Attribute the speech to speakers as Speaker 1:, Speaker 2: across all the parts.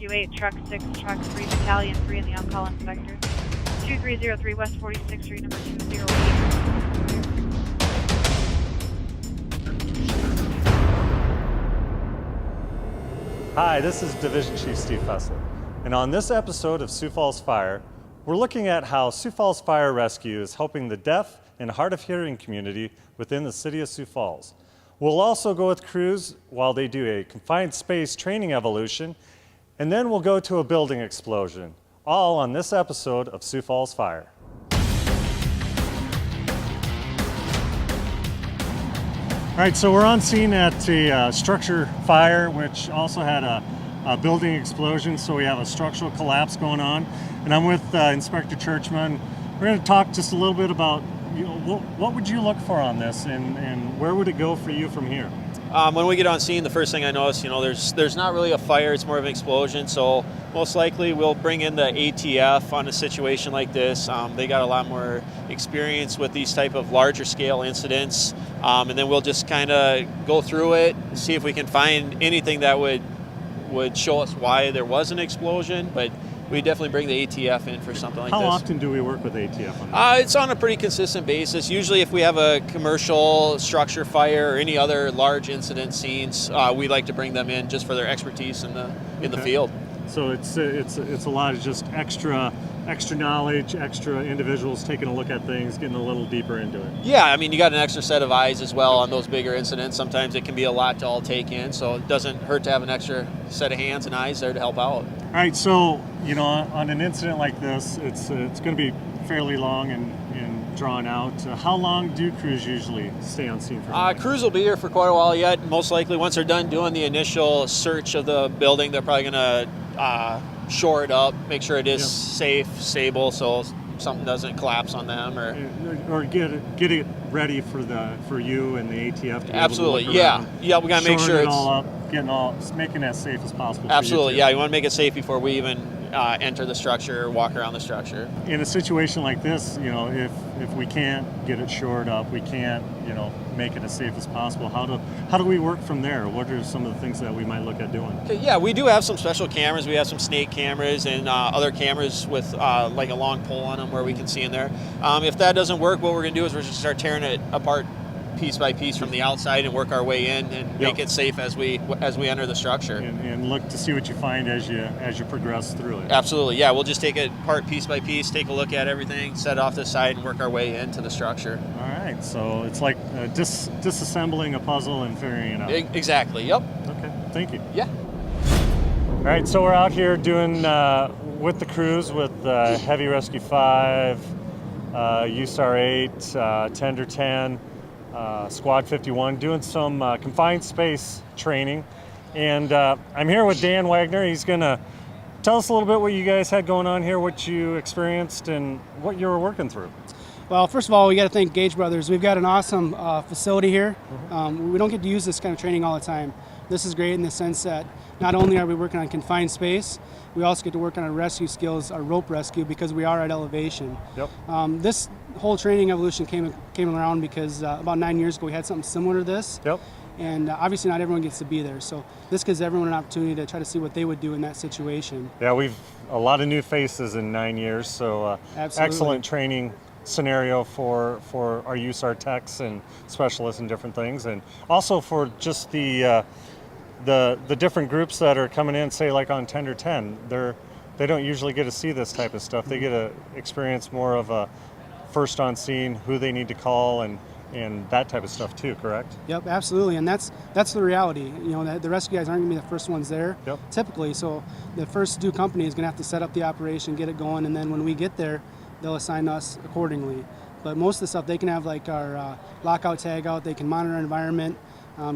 Speaker 1: Rescue 8, Truck 6, Truck 3, Battalion 3, and the on-call inspector. 2303 West 46th Street, number 208.
Speaker 2: Hi, this is Division Chief Steve Fessler, and on this episode of Sioux Falls Fire, we're looking at how Sioux Falls Fire Rescue is helping the deaf and hard of hearing community within the city of Sioux Falls. We'll also go with crews while they do a confined space training evolution, and then we'll go to a building explosion, all on this episode of Sioux Falls Fire. All right, so we're on scene at a structure fire, which also had a building explosion, so we have a structural collapse going on. And I'm with Inspector Churchman. We're going to talk just a little bit about, what would you look for on this, and where would it go for you from here?
Speaker 3: When we get on scene, the first thing I notice, there's not really a fire, it's more of an explosion. So most likely we'll bring in the ATF on a situation like this. They got a lot more experience with these type of larger scale incidents. And then we'll just kind of go through it, see if we can find anything that would show us why there was an explosion. But we definitely bring the ATF in for something like this.
Speaker 2: How often do we work with ATF on that?
Speaker 3: It's on a pretty consistent basis. Usually if we have a commercial structure fire or any other large incident scenes, we like to bring them in just for their expertise in the field.
Speaker 2: So it's a lot of just extra knowledge, extra individuals taking a look at things, getting a little deeper into it.
Speaker 3: Yeah, I mean, you got an extra set of eyes as well on those bigger incidents. Sometimes it can be a lot to all take in, so it doesn't hurt to have an extra set of hands and eyes there to help out.
Speaker 2: All right, so on an incident like this, it's going to be fairly long and drawn out. How long do crews usually stay on scene for?
Speaker 3: Crews will be here for quite a while yet. Most likely, once they're done doing the initial search of the building, they're probably going to shore it up, make sure it is safe, stable, so something doesn't collapse on them, or
Speaker 2: get it ready for you and the ATF to be
Speaker 3: absolutely
Speaker 2: able to look around,
Speaker 3: we got to make sure
Speaker 2: it's all up, making it as safe as possible.
Speaker 3: Absolutely, you want to make it safe before we even enter the structure or walk around the structure.
Speaker 2: In a situation like this, if we can't get it shored up, we can't make it as safe as possible. How do we work from there? What are some of the things that we might look at doing?
Speaker 3: Okay, we do have some special cameras. We have some snake cameras and other cameras with like a long pole on them where we can see in there. If that doesn't work, what we're going to do is we're just start tearing it apart piece by piece from the outside and work our way in and make it safe as we enter the structure.
Speaker 2: And look to see what you find as you progress through it.
Speaker 3: Absolutely, we'll just take it apart piece by piece, take a look at everything, set it off to the side, and work our way into the structure.
Speaker 2: All right, so it's like disassembling a puzzle and figuring it out.
Speaker 3: Exactly, yep.
Speaker 2: Okay, thank you.
Speaker 3: Yeah.
Speaker 2: All right, so we're out here doing with the crews with Heavy Rescue 5, USAR 8, Tender 10, Squad 51, doing some confined space training. And I'm here with Dan Wagner. He's going to tell us a little bit what you guys had going on here, what you experienced, and what you were working through.
Speaker 4: Well, first of all, we got to thank Gage Brothers. We've got an awesome facility here. We don't get to use this kind of training all the time. This is great in the sense that not only are we working on confined space, we also get to work on our rescue skills, our rope rescue, because we are at elevation.
Speaker 2: Yep.
Speaker 4: This whole training evolution came around because about 9 years ago we had something similar to this.
Speaker 2: Yep.
Speaker 4: And obviously not everyone gets to be there. So this gives everyone an opportunity to try to see what they would do in that situation.
Speaker 2: Yeah, we've a lot of new faces in 9 years, so excellent training scenario for our USAR techs and specialists and different things, and also for just the different groups that are coming in, say like on Tender 10, they don't usually get to see this type of stuff. They get to experience more of a first on scene, who they need to call, and that type of stuff too, correct?
Speaker 4: Yep, absolutely, and that's the reality. The rescue guys aren't going to be the first ones there, typically, so the first due company is going to have to set up the operation, get it going, and then when we get there, they'll assign us accordingly. But most of the stuff, they can have like our lockout, tag out, they can monitor our environment,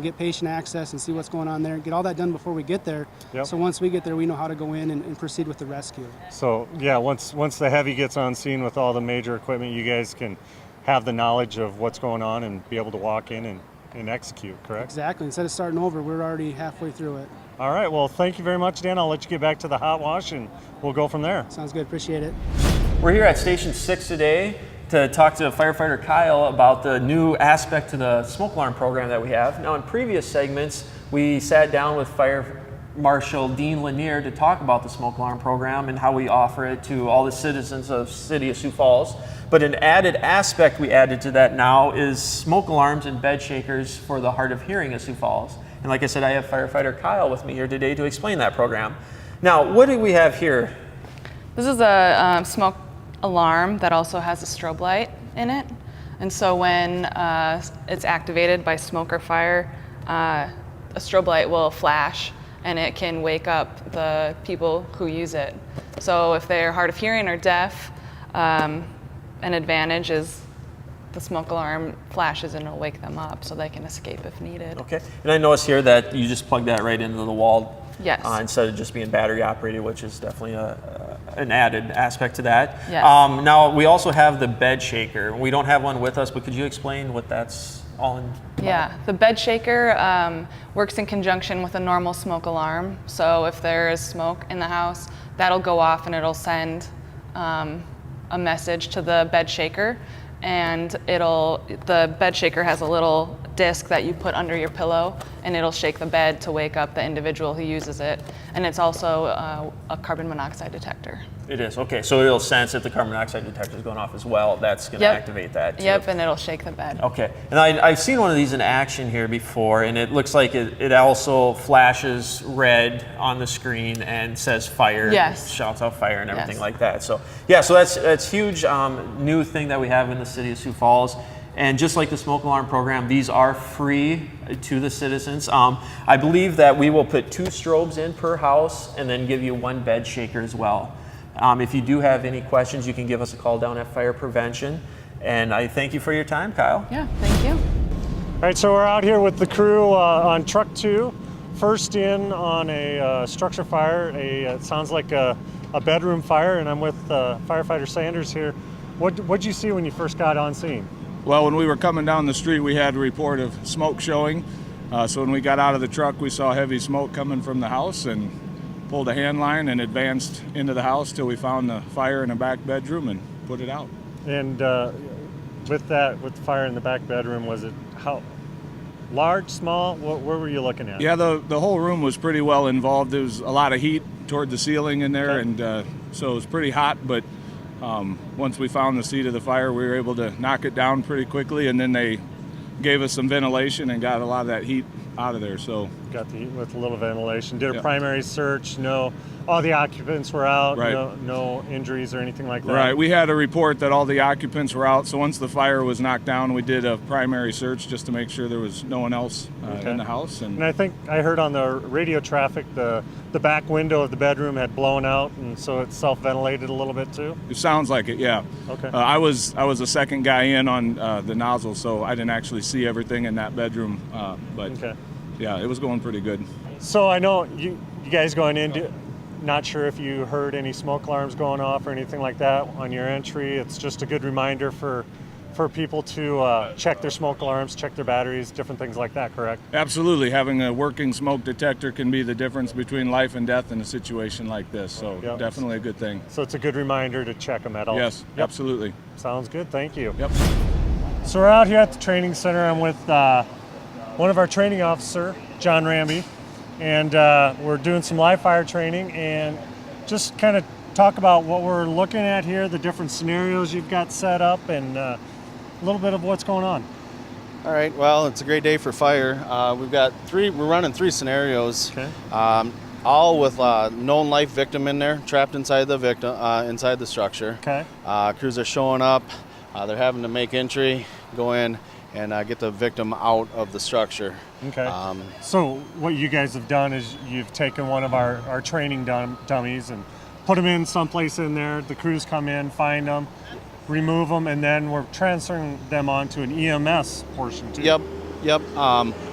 Speaker 4: get patient access and see what's going on there, get all that done before we get there.
Speaker 2: Yep.
Speaker 4: So once we get there, we know how to go in and proceed with the rescue.
Speaker 2: So once the Heavy gets on scene with all the major equipment, you guys can have the knowledge of what's going on and be able to walk in and execute, correct?
Speaker 4: Exactly. Instead of starting over, we're already halfway through it.
Speaker 2: All right, well, thank you very much, Dan. I'll let you get back to the hot wash and we'll go from there.
Speaker 4: Sounds good, appreciate it.
Speaker 3: We're here at Station 6 today to talk to firefighter Kyle about the new aspect to the smoke alarm program that we have. Now, in previous segments, we sat down with Marshal Dean Lanier to talk about the smoke alarm program and how we offer it to all the citizens of the city of Sioux Falls. But an added aspect we added to that now is smoke alarms and bed shakers for the hard of hearing of Sioux Falls. And like I said, I have firefighter Kyle with me here today to explain that program. Now, what do we have here?
Speaker 5: This is a smoke alarm that also has a strobe light in it. And so when it's activated by smoke or fire, a strobe light will flash and it can wake up the people who use it. So if they're hard of hearing or deaf, an advantage is the smoke alarm flashes and it'll wake them up so they can escape if needed.
Speaker 3: Okay, and I notice here that you just plug that right into the wall.
Speaker 5: Yes.
Speaker 3: Instead of just being battery operated, which is definitely an added aspect to that.
Speaker 5: Yes.
Speaker 3: Now, we also have the bed shaker. We don't have one with us, but could you explain what that's all in?
Speaker 5: Yeah, the bed shaker works in conjunction with a normal smoke alarm. So if there is smoke in the house, that'll go off and it'll send a message to the bed shaker. And the bed shaker has a little disc that you put under your pillow and it'll shake the bed to wake up the individual who uses it. And it's also a carbon monoxide detector.
Speaker 3: It is, okay, so it'll sense if the carbon monoxide detector is going off as well. That's going to activate that too.
Speaker 5: Yep, and it'll shake the bed.
Speaker 3: Okay, and I've seen one of these in action here before, and it looks like it also flashes red on the screen and says fire.
Speaker 5: Yes.
Speaker 3: Shouts out fire and everything like that. So yeah, so that's huge new thing that we have in the city of Sioux Falls. And just like the smoke alarm program, these are free to the citizens. I believe that we will put 2 strobes in per house and then give you 1 bed shaker as well. If you do have any questions, you can give us a call down at Fire Prevention. And I thank you for your time, Kyle.
Speaker 5: Yeah, thank you.
Speaker 2: All right, so we're out here with the crew on truck 2, first in on a structure fire. It sounds like a bedroom fire, and I'm with firefighter Sanders here. What'd you see when you first got on scene?
Speaker 6: Well, when we were coming down the street, we had a report of smoke showing. So when we got out of the truck, we saw heavy smoke coming from the house and pulled a hand line and advanced into the house till we found the fire in the back bedroom and put it out.
Speaker 2: And with the fire in the back bedroom, was it how large, small? Where were you looking at?
Speaker 6: Yeah, the whole room was pretty well involved. There was a lot of heat toward the ceiling in there, and so it was pretty hot, but once we found the seat of the fire, we were able to knock it down pretty quickly, and then they gave us some ventilation and got a lot of that heat out of there. So
Speaker 2: got the heat with a little ventilation. Did a primary search. No, all the occupants were out.
Speaker 6: Right.
Speaker 2: No injuries or anything like that.
Speaker 6: Right. We had a report that all the occupants were out. So once the fire was knocked down, we did a primary search just to make sure there was no one else in the house. And
Speaker 2: I think I heard on the radio traffic the back window of the bedroom had blown out, and so it self-ventilated a little bit too.
Speaker 6: It sounds like it, yeah.
Speaker 2: Okay.
Speaker 6: I was the second guy in on the nozzle, so I didn't actually see everything in that bedroom, but yeah, it was going pretty good.
Speaker 2: So I know you guys going in, not sure if you heard any smoke alarms going off or anything like that on your entry. It's just a good reminder for people to check their smoke alarms, check their batteries, different things like that, correct?
Speaker 6: Absolutely. Having a working smoke detector can be the difference between life and death in a situation like this, so definitely a good thing.
Speaker 2: So it's a good reminder to check them at all.
Speaker 6: Yes, absolutely.
Speaker 2: Sounds good, thank you.
Speaker 6: Yep.
Speaker 2: So we're out here at the training center. I'm with one of our training officer, John Ramby, and we're doing some live fire training and just kind of talk about what we're looking at here, the different scenarios you've got set up, and a little bit of what's going on.
Speaker 7: All right, well, it's a great day for fire. We're running 3 scenarios, all with known life victim in there, trapped inside inside the structure.
Speaker 2: Okay.
Speaker 7: Crews are showing up, they're having to make entry, go in, and get the victim out of the structure.
Speaker 2: Okay. So what you guys have done is you've taken one of our training dummies and put them in someplace in there. The crews come in, find them, remove them, and then we're transferring them onto an EMS portion too.
Speaker 7: Yep.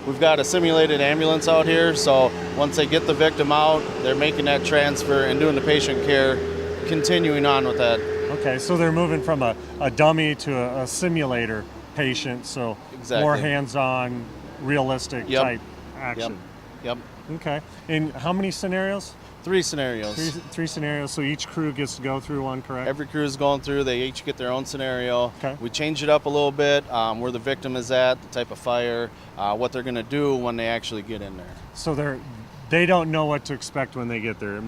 Speaker 7: We've got a simulated ambulance out here, so once they get the victim out, they're making that transfer and doing the patient care, continuing on with that.
Speaker 2: Okay, so they're moving from a dummy to a simulator patient, so more hands-on, realistic type action.
Speaker 7: Yep.
Speaker 2: Okay, and how many scenarios?
Speaker 7: 3 scenarios.
Speaker 2: Three scenarios, so each crew gets to go through one, correct?
Speaker 7: Every crew is going through, they each get their own scenario.
Speaker 2: Okay.
Speaker 7: We change it up a little bit, where the victim is at, the type of fire, what they're going to do when they actually get in there.
Speaker 2: So they don't know what to expect when they get there.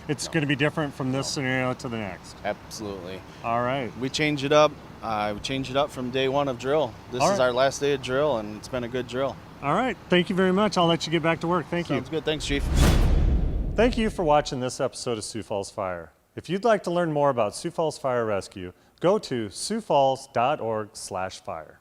Speaker 2: It's going to be different from this scenario to the next.
Speaker 7: Absolutely.
Speaker 2: All right.
Speaker 7: We change it up. We change it up from day one of drill. This is our last day of drill, and it's been a good drill.
Speaker 2: All right. Thank you very much. I'll let you get back to work. Thank you.
Speaker 7: Sounds good. Thanks, Chief.
Speaker 2: Thank you for watching this episode of Sioux Falls Fire. If you'd like to learn more about Sioux Falls Fire Rescue, go to siouxfalls.org/fire.